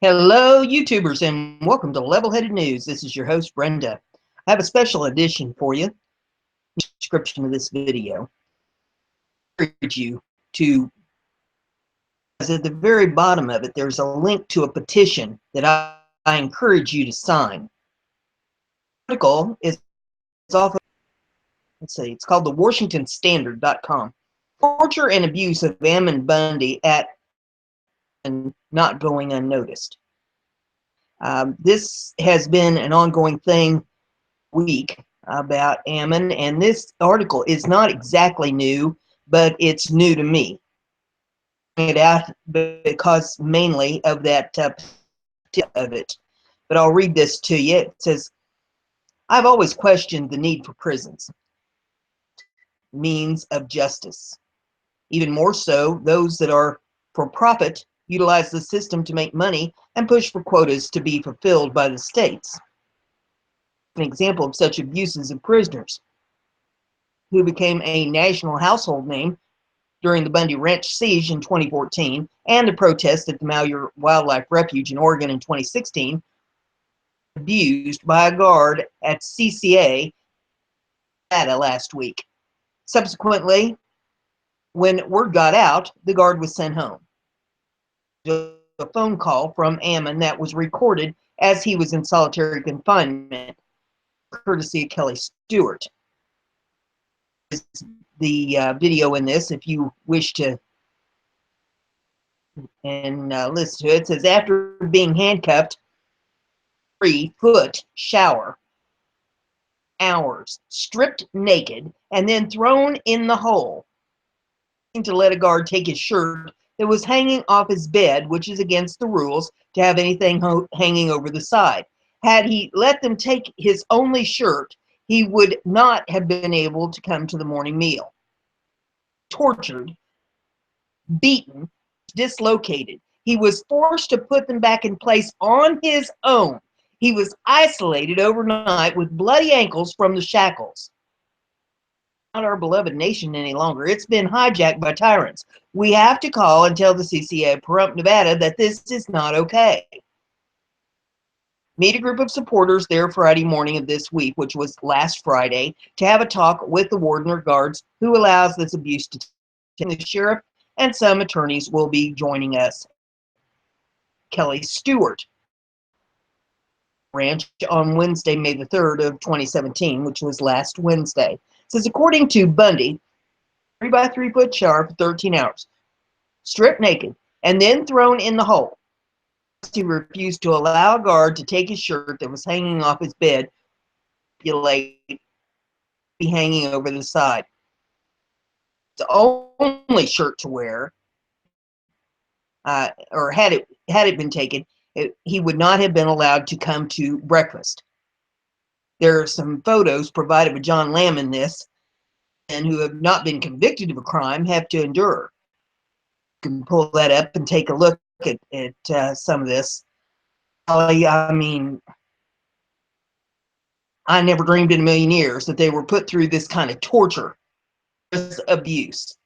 Hello, YouTubers, and welcome to Level-Headed News. This is your host, Brenda. I have a special edition for you in the description of this video. I encourage you to, as at the very bottom of it, there's a link to a petition that I encourage you to sign. The article is off of, it's called the WashingtonStandard.com. Torture and abuse of Ammon Bundy at and not going unnoticed. This has been an ongoing thing week about Ammon, and this article is not exactly new, but it's new to me. It out because mainly of that of it. But I'll read this to you. It says, "I've always questioned the need for prisons, means of justice. Even more so, those that are for profit utilize the system to make money and push for quotas to be fulfilled by the states. An example of such abuses of prisoners who became a national household name during the Bundy Ranch siege in 2014 and the protest at the Malheur Wildlife Refuge in Oregon in 2016, abused by a guard at CCA last week. Subsequently, when word got out, the guard was sent home. A phone call from Ammon that was recorded as he was in solitary confinement, courtesy of Kelly Stewart. The video in this, if you wish to listen to it, says, after being handcuffed, 3-foot shower, hours, stripped naked, and then thrown in the hole, to let a guard take his shirt that was hanging off his bed, which is against the rules to have anything hanging over the side. Had he let them take his only shirt, he would not have been able to come to the morning meal. Tortured, beaten, dislocated. He was forced to put them back in place on his own. He was isolated overnight with bloody ankles from the shackles. Not our beloved nation any longer. It's been hijacked by tyrants. We have to call and tell the CCA of Pahrump, Nevada that this is not okay. Meet a group of supporters there Friday morning of this week, which was last Friday, to have a talk with the warden or guards who allows this abuse to take. The sheriff and some attorneys will be joining us. Kelly Stewart Ranch on Wednesday, May the 3rd of 2017, which was last Wednesday. It says, according to Bundy, 3 by 3 foot shower for 13 hours, stripped naked, and then thrown in the hole. He refused to allow a guard to take his shirt that was hanging off his bed, be hanging over the side. The only shirt to wear, or had it been taken, he would not have been allowed to come to breakfast. There are some photos provided by John Lamb in this, and who have not been convicted of a crime have to endure. You can pull that up and take a look at some of this. I mean, I never dreamed in a million years that they were put through this kind of torture, abuse.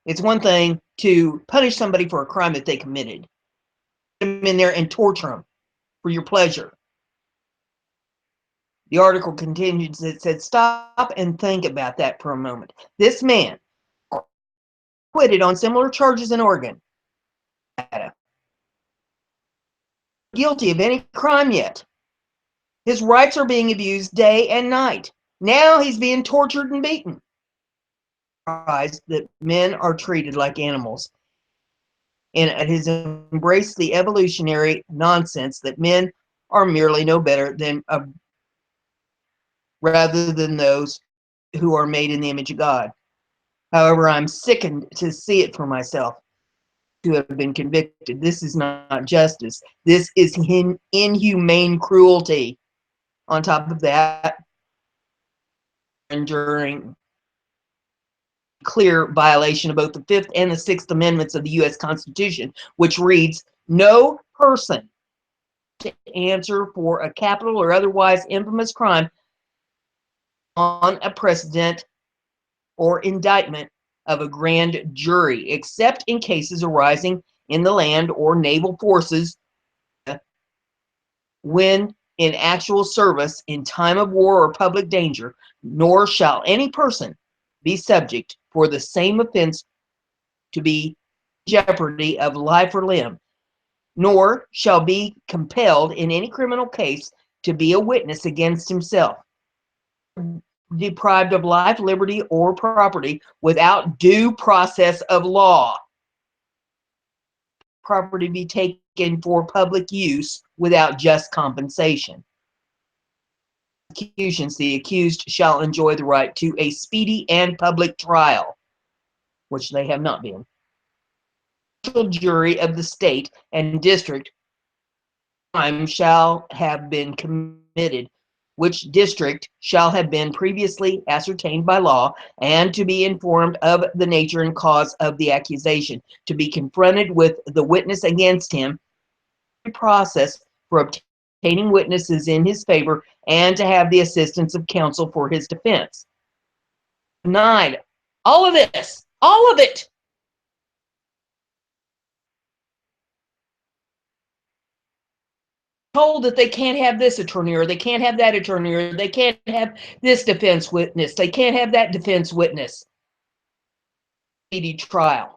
It's one thing to punish somebody for a crime that they committed. Put them in there and torture them for your pleasure. The article continues. It said, stop and think about that for a moment. This man acquitted on similar charges in Oregon. Guilty of any crime yet. His rights are being abused day and night. Now he's being tortured and beaten. That men are treated like animals. And it has embraced the evolutionary nonsense that men are merely no better than rather than those who are made in the image of God. However, I'm sickened to see it for myself, to have been convicted. This is not justice. This is inhumane cruelty. On top of that, enduring clear violation of both the Fifth and the Sixth Amendments of the U.S. Constitution, which reads, no person to answer for a capital or otherwise infamous crime on a precedent or indictment of a grand jury, except in cases arising in the land or naval forces when in actual service in time of war or public danger, nor shall any person be subject for the same offense to be jeopardy of life or limb, nor shall be compelled in any criminal case to be a witness against himself, deprived of life, liberty, or property without due process of law. Property be taken for public use without just compensation. The accused shall enjoy the right to a speedy and public trial, which they have not been. Jury of the state and district crime shall have been committed, which district shall have been previously ascertained by law, and to be informed of the nature and cause of the accusation, to be confronted with the witness against him, process for obtaining witnesses in his favor, and to have the assistance of counsel for his defense. Denied all of this, all of it. Told that they can't have this attorney, or they can't have that attorney, or they can't have this defense witness, they can't have that defense witness. Speedy trial.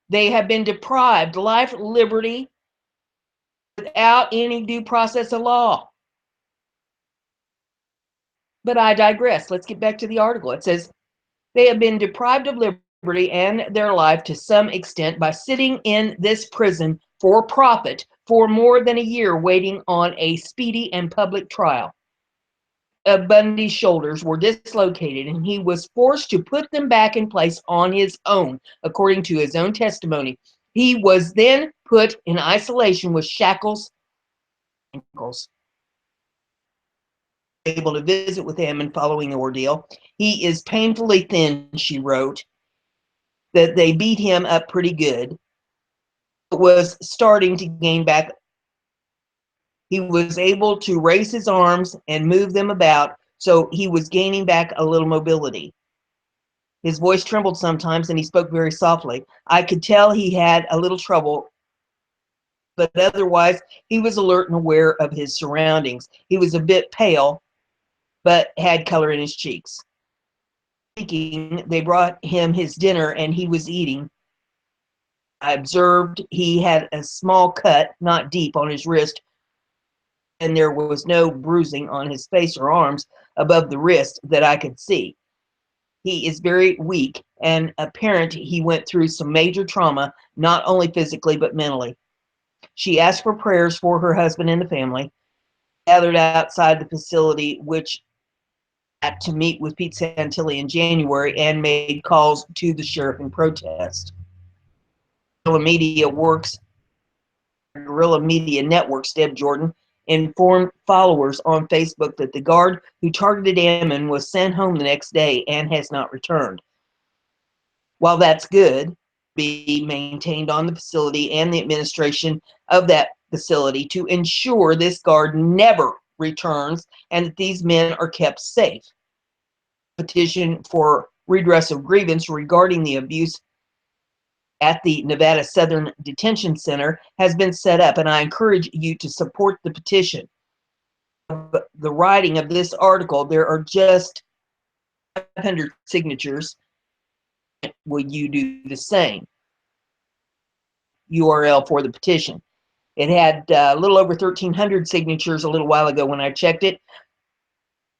They have been deprived life, liberty, without any due process of law. But I digress. Let's get back to the article. It says, they have been deprived of liberty and their life to some extent by sitting in this prison for profit for more than a year, waiting on a speedy and public trial. Bundy's shoulders were dislocated, and he was forced to put them back in place on his own, according to his own testimony. He was then put in isolation with shackles and ankles. Able to visit with Ammon following the ordeal. He is painfully thin, she wrote, that they beat him up pretty good. It was starting to gain back. He was able to raise his arms and move them about, so he was gaining back a little mobility. His voice trembled sometimes, and he spoke very softly. I could tell he had a little trouble, but otherwise he was alert and aware of his surroundings. He was a bit pale, but had color in his cheeks. Speaking, they brought him his dinner, and he was eating. I observed he had a small cut, not deep, on his wrist, and there was no bruising on his face or arms above the wrist that I could see. He is very weak, and apparent he went through some major trauma, not only physically but mentally. She asked for prayers for her husband and the family, gathered outside the facility, which had to meet with Pete Santilli in January, and made calls to the sheriff in protest. Guerrilla Media Networks, Deb Jordan, informed followers on Facebook that the guard who targeted Ammon was sent home the next day and has not returned. While that's good, be maintained on the facility and the administration of that facility to ensure this guard never returns and that these men are kept safe. Petition for redress of grievance regarding the abuse at the Nevada Southern Detention Center has been set up, and I encourage you to support the petition. The writing of this article, there are just 500 signatures. Will you do the same? URL for the petition. It had a little over 1,300 signatures a little while ago when I checked it,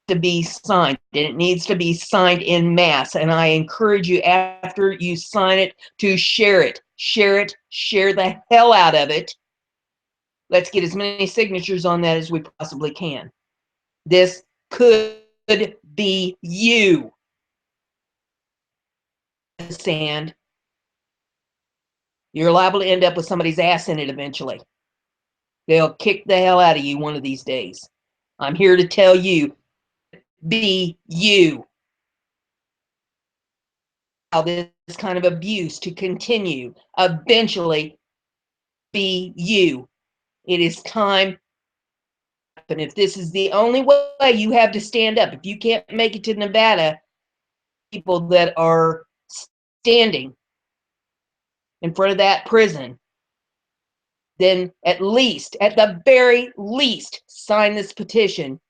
to be signed, and it needs to be signed in mass. And I encourage you, after you sign it, to share it, share the hell out of it. Let's get as many signatures on that as we possibly can. This could be you. Sand. You're liable to end up with somebody's ass in it eventually. They'll kick the hell out of you one of these days. I'm here to tell you, be you. How this kind of abuse to continue, eventually be you. It is time. And if this is the only way you have to stand up, if you can't make it to Nevada, people that are standing in front of that prison, then at the very least, sign this petition